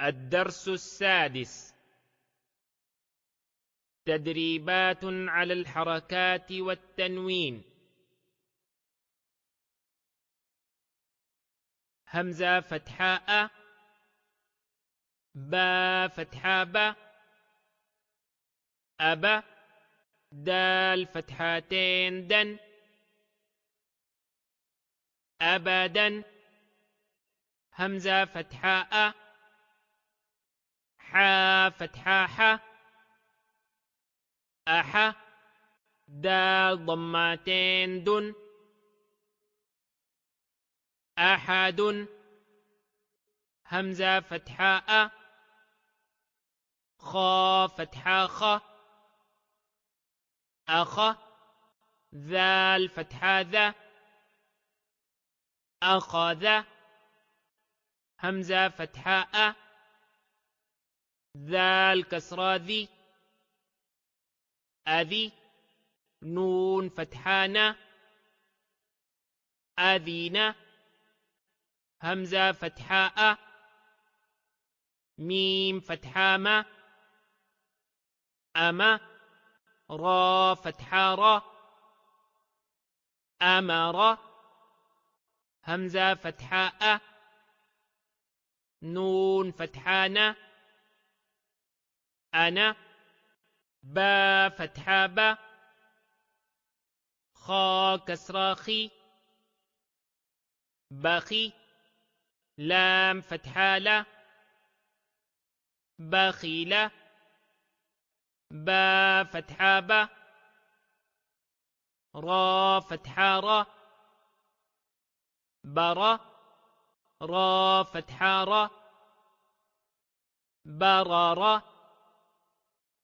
الدرس السادس: تدريبات على الحركات والتنوين. همزة فتحاء، با فتحاء با، أبا، دال فتحتين دن، أبدا، همزة فتحاء، حا فتحاء حا، أحا، دال ضمتين دن، أحد، همزة فتحاء، خا فتحاء خا، أخا، ذال فتحاء ذا، أخذ، همزة فتحاء، ذال كسرى ذي، أذي، نون فتحانا، أذينا، همزة فتحاء، ميم فتحاما، أما، را فتحارا، أمر، همزة فتحاء، نون فتحانا، أنا، با فتحابا، خا كسراخي، بخي، لام فتحالا، بخيلا، با فتحابا، را فتحارا، برا، را فتحارا، برارا،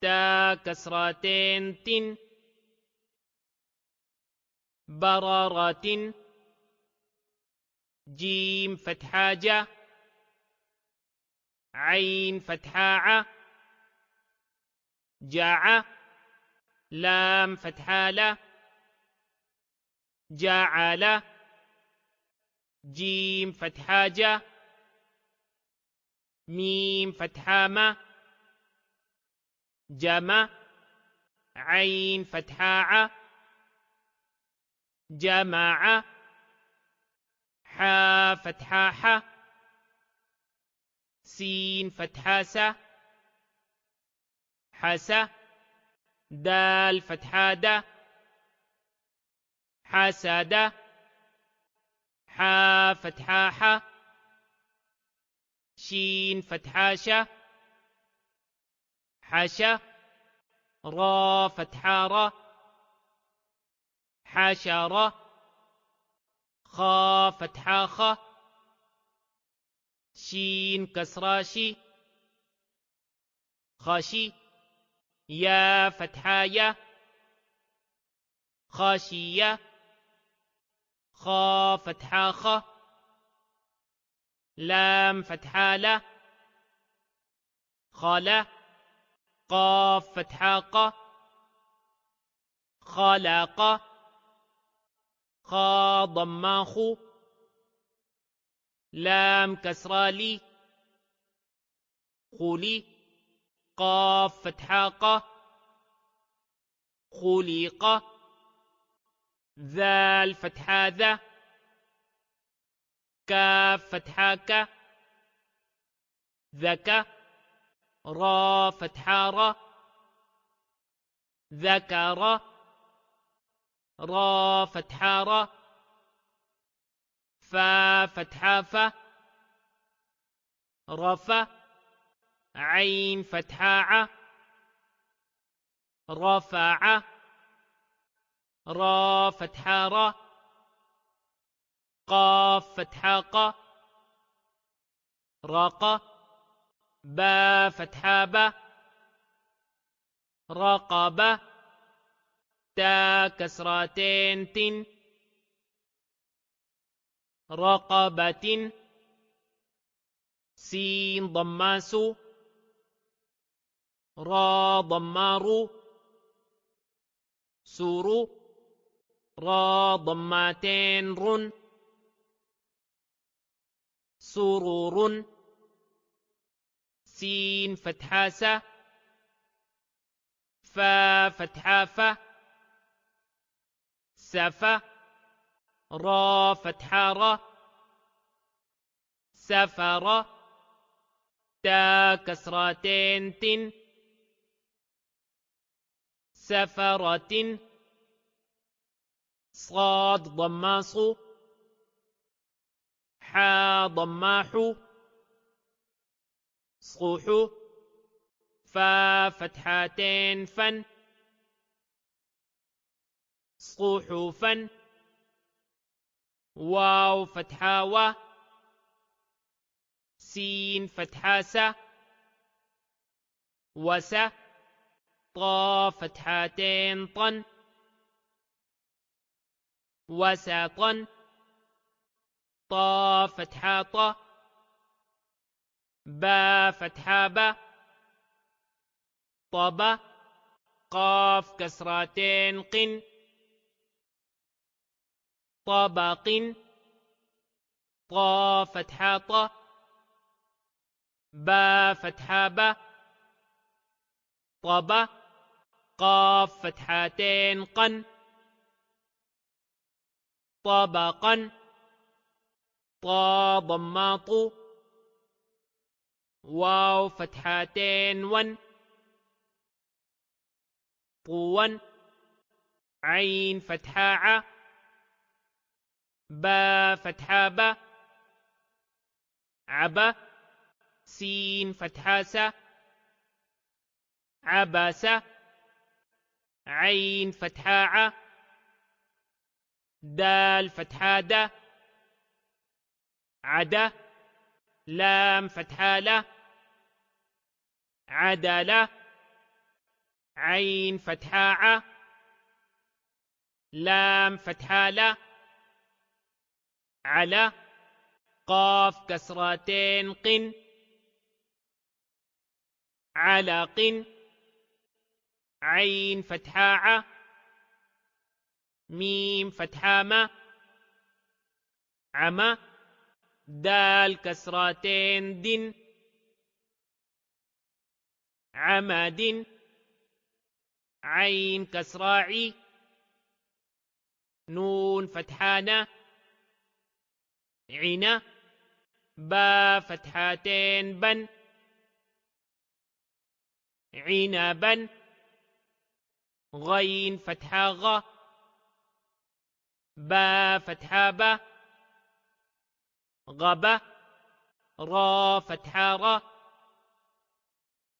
تا كسرتين تن، برارة، جيم فتحاجة، عين فتحاعة، جاع، لام فتحالة، جاعل، جيم فتحاجة، ميم فتحامة، جمع، عين فتحاعة، جمع، حا فتحاحة، سين فتحاسة، حسا، دال فتحادة، حسادة، حا فتحاحة، شين فتحاشة، حشا، را فتحارة، حشرة، خا فتحاخة، شين كسراشي، خشي، يا فتحايا، خاشية، خا فتحاخة، لام فتحالة، خلا، قاف فتحاقة، خلق، خا ضماخو، لام كسرالي، خولي، قاف فتحاقة، خليقة، ذال فتحاذا، كاف فتحاكا، ذكا، را فتحارة، ذكر، را فتحارة، فا فتحافة، رفا، عين فتحاعة، رفع، را فتحارة، قاف فتحاقة، رقة، با فتحابة، رقبة، تا كسرتين تن، رقبة، سين ضماسو، را ضمارو، سورو، را ضمتين رن، سرور، سين فتحة س فا فتحة ف سف را فتحة ر سفر تا كسرتين تن سفرة صاد ضماص حا ضماح صح فا فتحتين فن صحفا واو فتحة و سين فتحة س وس طا فتحتين طن وسطا طا فتحة ط با فتحة ب طب قاف كسرتين قن طبق طا فتحة ط با فتحة ب طب قاف فتحتين قن طبقا طا ضماط واو فتحتين ون طوا عين فتحة ع با فتحة ب عب سين فتحة س عبس عين فتحة ع دال فتحة د عد لام فتحة ل عدل عين فتحة ع لام فتحة ل على قاف كسرتين قن علق عين فتحة ع ميم فتحة م عم دال كسرتين دن عمد عين كسراعي نون فتحان عنا با فتحتين بن عنبا غين فتحة غ با فتحة ب غب را فتحة ر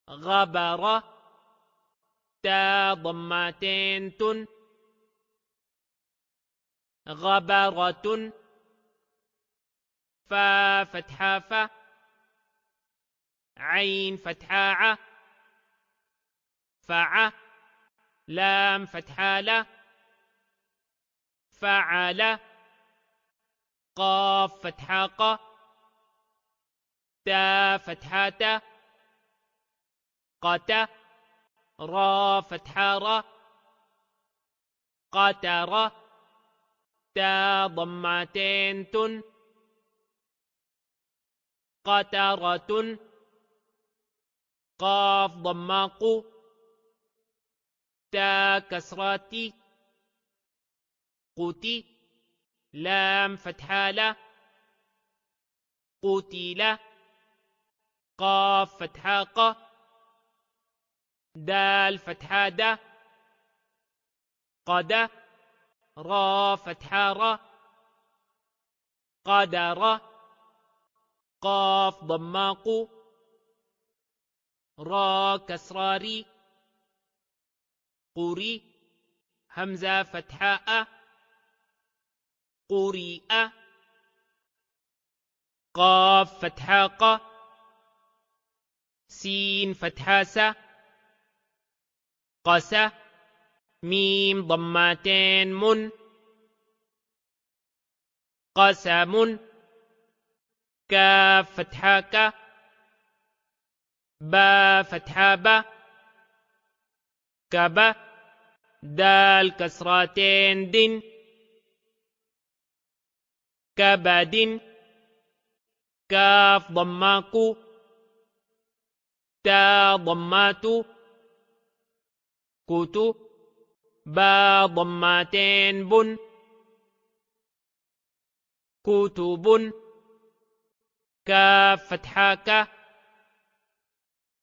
غبر تا ضمتين تن غبرة فا فتحة ف عين فتحة ع فع لام فتحة ل فعل قاف فتحة ق تا فتحة ت قت را فتحة ر قتر تا ضمتين تن قترة قاف ضماق تا كسراتي قتي لام فتحة ل قتل قاف فتحة ق دال فتحة د قد را فتحة ر قدر قاف ضماق را كسراري قري همزة فتحة قرئ قاف فتحة ق سين فتحة س قس ميم ضمتين من قسم كاف فتحة ك با فتحة ب كب دال كسرتين دن كبد كاف ضماق تا ضمات كتو با ضماتين بن كتب كاف فتحة ك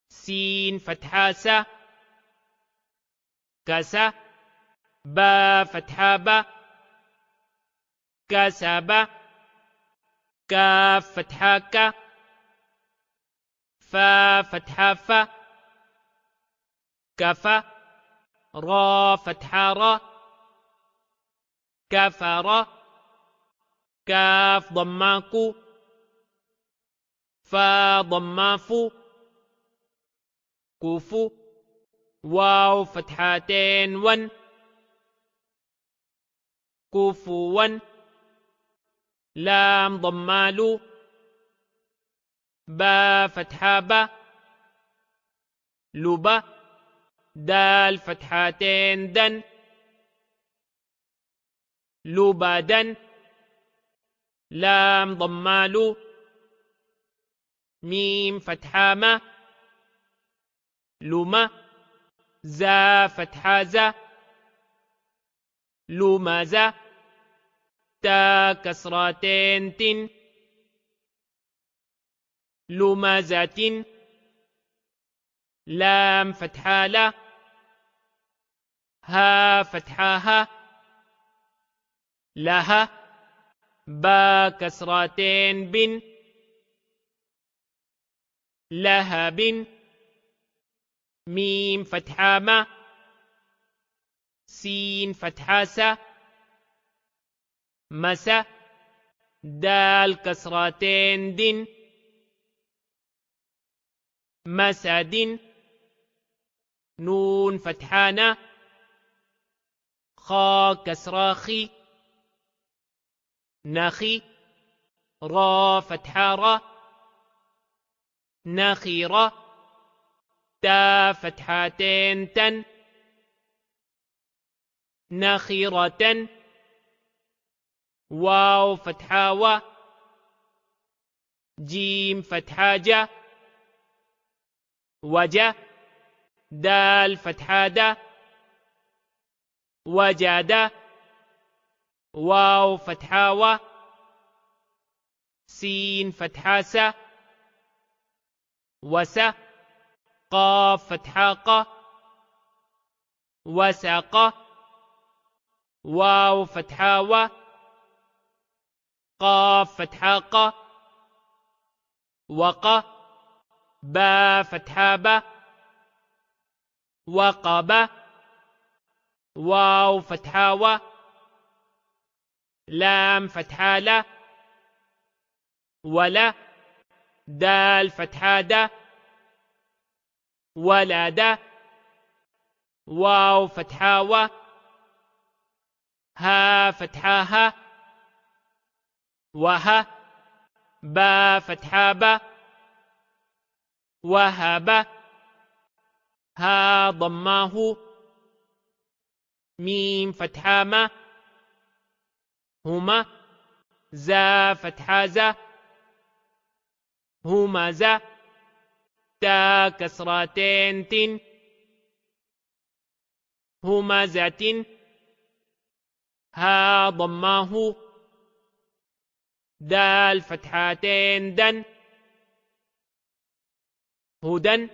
سين فتحة س كس با فتحة ب كسب كاف فتحة ك فا فتحة ف كف را فتحة را كفر كاف ضماكو فا ضمافو كوفو واو فتحتين ون كوفوا لام ضمالو با فتحة با لبا دال فتحتين دن لبادن لام ضمالو ميم فتحة ما لما زا فتحة زا لمزا تا كسرتين تن لمزة لام فتحة لا ها فتحة ها لها با كسرتين بن لهب ميم فتحة ما سين فتحة س مس دال كسرتين دن مسد نون فتحانا خا كسراخي نخي را فتحة را نخيرة تا فتحتين تن نخيرة واو فتحة و جيم فتحة جا وجا دال فتحة دا وجد واو فتحة و سين فتحة س وس قاف فتحة ق وسق واو فتحة و قاف فتحة ق وق با فتحة ب وقب واو فتحة و لام فتحة لا ولا دال فتحة دا ولد واو فتحة و ها فتحة ها وها با فتحة با وهب ها ضماه ميم فتحة ما هما زا فتحة زا همزة تا كسرتين تن همزة ها ضماه دال فتحتين دن هدى